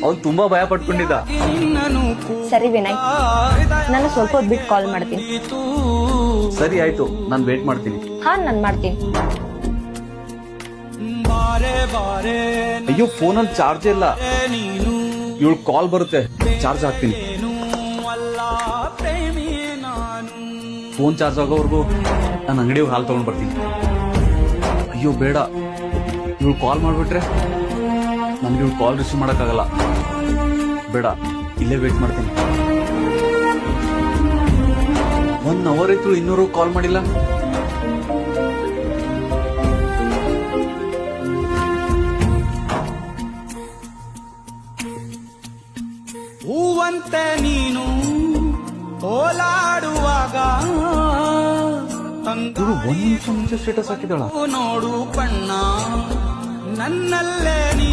ಅವ್ನು ತುಂಬಾ ಭಯ ಪಟ್ಕೊಂಡಿದ್ದ. ಸರಿ ವಿನಯ್, ನಾನು ಸ್ವಲ್ಪ ಹೊತ್ತು ಬಿಟ್ಟು ಕಾಲ್ ಮಾಡ್ತೀನಿ. ಸರಿ ಆಯ್ತು, ನಾನು ವೇಟ್ ಮಾಡ್ತೀನಿ. ಹಾ, ನಾನು ಮಾಡ್ತೀನಿ. ಅಯ್ಯೋ, ಫೋನಲ್ಲಿ ಚಾರ್ಜ್ ಇಲ್ಲ. ಇವಳು ಕಾಲ್ ಬರುತ್ತೆ, ಚಾರ್ಜ್ ಹಾಕ್ತೀನಿ. ಫೋನ್ ಚಾರ್ಜ್ ಆಗೋವರೆಗೂ ನಾನು ಅಂಗಡಿ ಹಾಲು ತಗೊಂಡ್ ಬರ್ತೀನಿ. ಅಯ್ಯೋ ಬೇಡ, ಇವಳು ಕಾಲ್ ಮಾಡ್ಬಿಟ್ರೆ ನನ್ಗೆ ಇವಳು ಕಾಲ್ ರಿಸೀವ್ ಮಾಡಕ್ಕಾಗಲ್ಲ. ಬೇಡ, ಇಲ್ಲೇ ವೇಟ್ ಮಾಡ್ತೀನಿ. 1 ಅವರ್ ಆಯ್ತು ಇನ್ನೂರು ಕಾಲ್ ಮಾಡಿಲ್ಲ. ಹೂವಂತೆ ನೀನು ಓಲಾಡುವಾಗ ಇವಳು 1 ನಿಮಿಷ ಮುಂಚೆ ಸ್ಟೇಟಸ್ ಹಾಕಿದಾಳ. ನೋಡು ಬಣ್ಣ ನನ್ನಲ್ಲೇ ನೀ